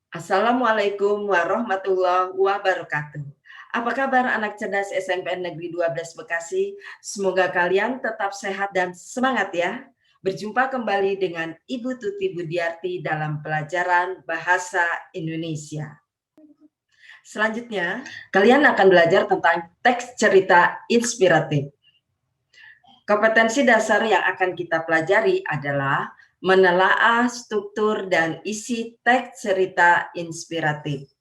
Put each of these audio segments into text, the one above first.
Assalamualaikum warahmatullahi wabarakatuh. Apa kabar anak cerdas SMPN Negeri 12 Bekasi? Semoga kalian tetap sehat dan semangat ya. Berjumpa kembali dengan Ibu Tuti Budiarti dalam pelajaran Bahasa Indonesia. Selanjutnya, kalian akan belajar tentang teks cerita inspiratif. Kompetensi dasar yang akan kita pelajari adalah menelaah struktur dan isi teks cerita inspiratif.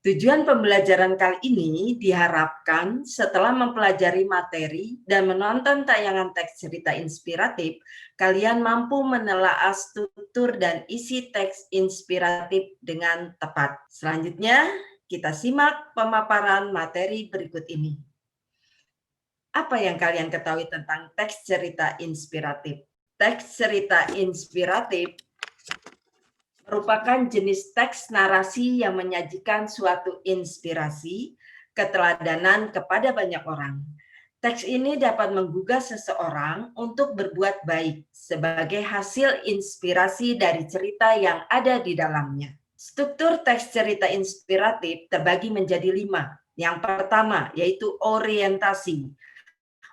Tujuan pembelajaran kali ini diharapkan setelah mempelajari materi dan menonton tayangan teks cerita inspiratif, kalian mampu menelaah struktur dan isi teks inspiratif dengan tepat. Selanjutnya, kita simak pemaparan materi berikut ini. Apa yang kalian ketahui tentang teks cerita inspiratif? Teks cerita inspiratif merupakan jenis teks narasi yang menyajikan suatu inspirasi, keteladanan kepada banyak orang. Teks ini dapat menggugah seseorang untuk berbuat baik sebagai hasil inspirasi dari cerita yang ada di dalamnya. Struktur teks cerita inspiratif terbagi menjadi 5. Yang pertama yaitu orientasi.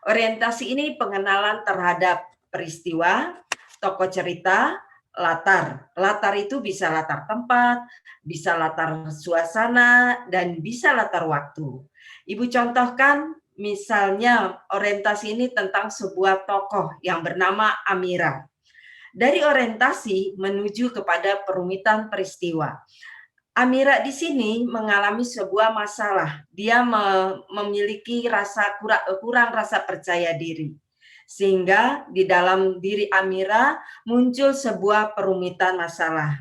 Orientasi ini pengenalan terhadap peristiwa, tokoh cerita, latar. Latar itu bisa latar tempat, bisa latar suasana, dan bisa latar waktu. Ibu contohkan misalnya orientasi ini tentang sebuah tokoh yang bernama Amira. Dari orientasi menuju kepada perumitan peristiwa. Amira di sini mengalami sebuah masalah. Dia memiliki kurang rasa percaya diri. Sehingga di dalam diri Amira muncul sebuah perumitan masalah.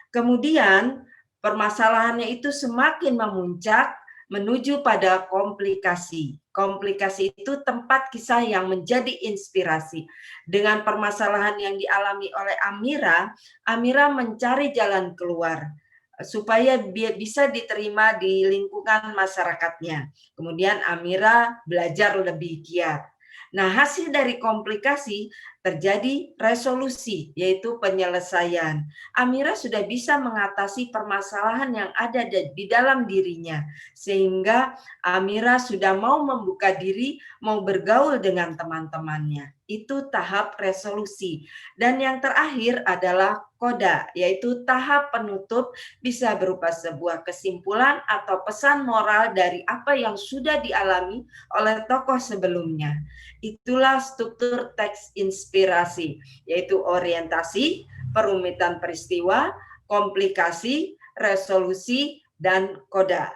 Kemudian permasalahannya itu semakin memuncak menuju pada komplikasi. Komplikasi itu tempat kisah yang menjadi inspirasi. Dengan permasalahan yang dialami oleh Amira, Amira mencari jalan keluar supaya bisa diterima di lingkungan masyarakatnya. Kemudian Amira belajar lebih giat. Nah, hasil dari komplikasi terjadi resolusi, yaitu penyelesaian. Amira sudah bisa mengatasi permasalahan yang ada di dalam dirinya, sehingga Amira sudah mau membuka diri, mau bergaul dengan teman-temannya. Itu tahap resolusi. Dan yang terakhir adalah koda, yaitu tahap penutup, bisa berupa sebuah kesimpulan atau pesan moral dari apa yang sudah dialami oleh tokoh sebelumnya. Itulah struktur teks inspirasi, yaitu orientasi, perumitan peristiwa, komplikasi, resolusi, dan koda.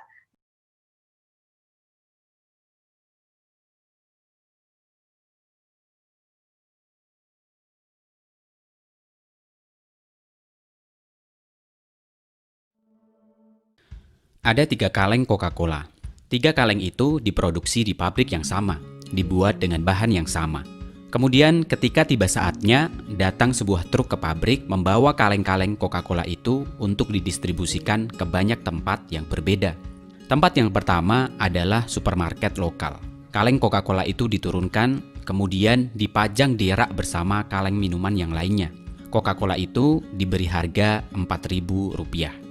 Ada 3 kaleng Coca-Cola. 3 kaleng itu diproduksi di pabrik yang sama, dibuat dengan bahan yang sama. Kemudian ketika tiba saatnya, datang sebuah truk ke pabrik membawa kaleng-kaleng Coca-Cola itu untuk didistribusikan ke banyak tempat yang berbeda. Tempat yang pertama adalah supermarket lokal. Kaleng Coca-Cola itu diturunkan, kemudian dipajang di rak bersama kaleng minuman yang lainnya. Coca-Cola itu diberi harga Rp4.000.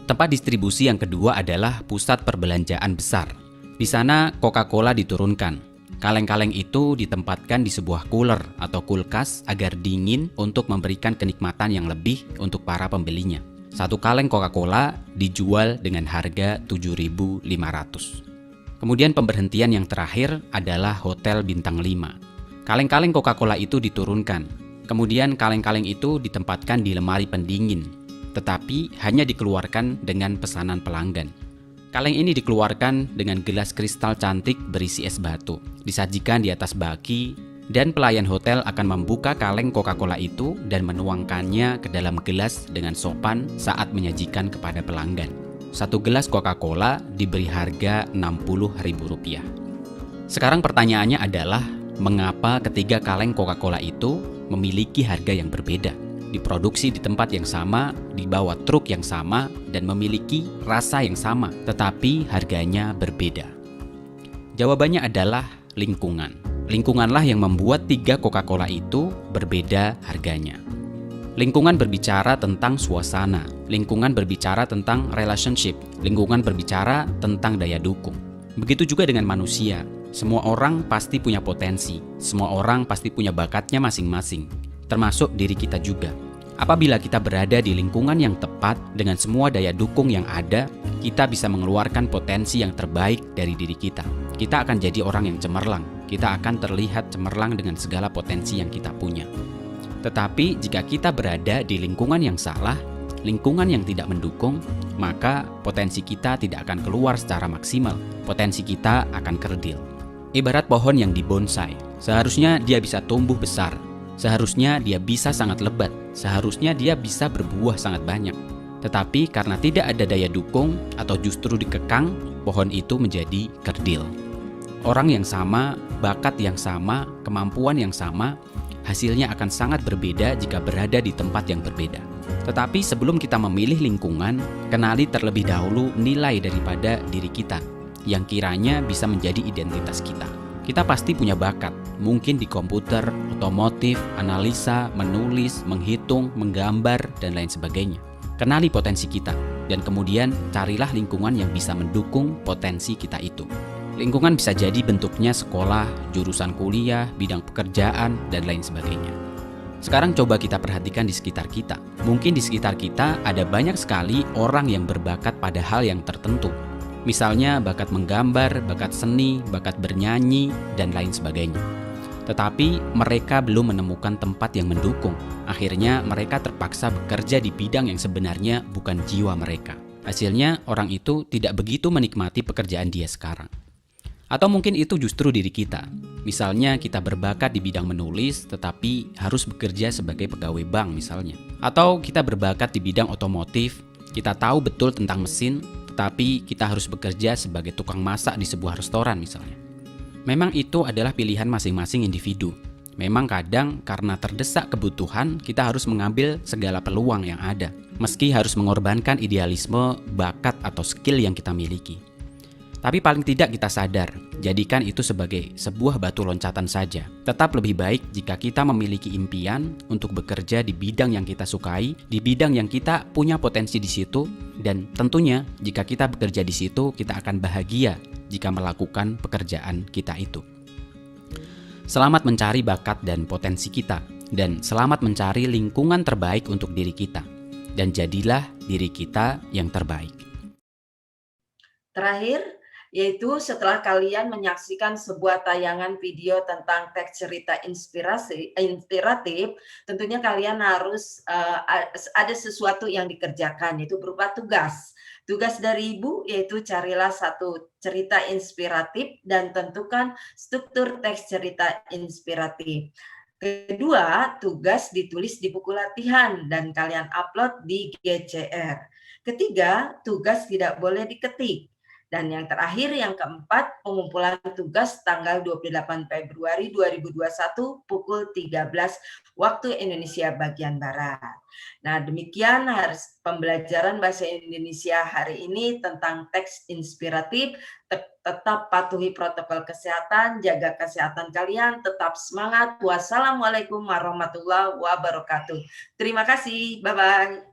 Tempat distribusi yang kedua adalah pusat perbelanjaan besar. Di sana Coca-Cola diturunkan. Kaleng-kaleng itu ditempatkan di sebuah cooler atau kulkas agar dingin untuk memberikan kenikmatan yang lebih untuk para pembelinya. Satu kaleng Coca-Cola dijual dengan harga Rp7.500. Kemudian pemberhentian yang terakhir adalah Hotel Bintang 5. Kaleng-kaleng Coca-Cola itu diturunkan. Kemudian kaleng-kaleng itu ditempatkan di lemari pendingin, tetapi hanya dikeluarkan dengan pesanan pelanggan. Kaleng ini dikeluarkan dengan gelas kristal cantik berisi es batu, disajikan di atas baki, dan pelayan hotel akan membuka kaleng Coca-Cola itu dan menuangkannya ke dalam gelas dengan sopan saat menyajikan kepada pelanggan. Satu gelas Coca-Cola diberi harga Rp60.000. Sekarang pertanyaannya adalah, mengapa ketiga kaleng Coca-Cola itu memiliki harga yang berbeda? Diproduksi di tempat yang sama, dibawa truk yang sama, dan memiliki rasa yang sama, tetapi harganya berbeda. Jawabannya adalah lingkungan. Lingkunganlah yang membuat 3 Coca-Cola itu berbeda harganya. Lingkungan berbicara tentang suasana, lingkungan berbicara tentang relationship, lingkungan berbicara tentang daya dukung. Begitu juga dengan manusia. Semua orang pasti punya potensi, semua orang pasti punya bakatnya masing-masing, termasuk diri kita juga. Apabila kita berada di lingkungan yang tepat dengan semua daya dukung yang ada, kita bisa mengeluarkan potensi yang terbaik dari diri kita. Kita akan jadi orang yang cemerlang, kita akan terlihat cemerlang dengan segala potensi yang kita punya. Tetapi jika kita berada di lingkungan yang salah, lingkungan yang tidak mendukung, maka potensi kita tidak akan keluar secara maksimal. Potensi kita akan kerdil. Ibarat pohon yang dibonsai, seharusnya dia bisa tumbuh besar, seharusnya dia bisa sangat lebat, seharusnya dia bisa berbuah sangat banyak. Tetapi karena tidak ada daya dukung atau justru dikekang, pohon itu menjadi kerdil. Orang yang sama, bakat yang sama, kemampuan yang sama, hasilnya akan sangat berbeda jika berada di tempat yang berbeda. Tetapi sebelum kita memilih lingkungan, kenali terlebih dahulu nilai daripada diri kita yang kiranya bisa menjadi identitas kita. Kita pasti punya bakat, mungkin di komputer, otomotif, analisa, menulis, menghitung, menggambar, dan lain sebagainya. Kenali potensi kita, dan kemudian carilah lingkungan yang bisa mendukung potensi kita itu. Lingkungan bisa jadi bentuknya sekolah, jurusan kuliah, bidang pekerjaan, dan lain sebagainya. Sekarang coba kita perhatikan di sekitar kita. Mungkin di sekitar kita ada banyak sekali orang yang berbakat pada hal yang tertentu. Misalnya bakat menggambar, bakat seni, bakat bernyanyi, dan lain sebagainya. Tetapi mereka belum menemukan tempat yang mendukung. Akhirnya mereka terpaksa bekerja di bidang yang sebenarnya bukan jiwa mereka. Hasilnya orang itu tidak begitu menikmati pekerjaan dia sekarang. Atau mungkin itu justru diri kita. Misalnya kita berbakat di bidang menulis tetapi harus bekerja sebagai pegawai bank misalnya. Atau kita berbakat di bidang otomotif, kita tahu betul tentang mesin, tetapi kita harus bekerja sebagai tukang masak di sebuah restoran misalnya. Memang itu adalah pilihan masing-masing individu. Memang kadang karena terdesak kebutuhan, kita harus mengambil segala peluang yang ada, meski harus mengorbankan idealisme, bakat atau skill yang kita miliki. Tapi paling tidak kita sadar, jadikan itu sebagai sebuah batu loncatan saja. Tetap lebih baik jika kita memiliki impian untuk bekerja di bidang yang kita sukai, di bidang yang kita punya potensi di situ, dan tentunya jika kita bekerja di situ, kita akan bahagia jika melakukan pekerjaan kita itu. Selamat mencari bakat dan potensi kita, dan selamat mencari lingkungan terbaik untuk diri kita, dan jadilah diri kita yang terbaik. Terakhir, yaitu setelah kalian menyaksikan sebuah tayangan video tentang teks cerita inspiratif, tentunya kalian harus ada sesuatu yang dikerjakan, yaitu berupa tugas. Tugas dari Ibu yaitu carilah satu cerita inspiratif dan tentukan struktur teks cerita inspiratif. Kedua, tugas ditulis di buku latihan dan kalian upload di GCR. Ketiga, tugas tidak boleh diketik. Dan yang terakhir, yang keempat, pengumpulan tugas tanggal 28 Februari 2021 pukul 13 waktu Indonesia bagian Barat. Nah, demikian harus pembelajaran bahasa Indonesia hari ini tentang teks inspiratif. Tetap patuhi protokol kesehatan, jaga kesehatan kalian, tetap semangat. Wassalamualaikum warahmatullahi wabarakatuh. Terima kasih, bye-bye.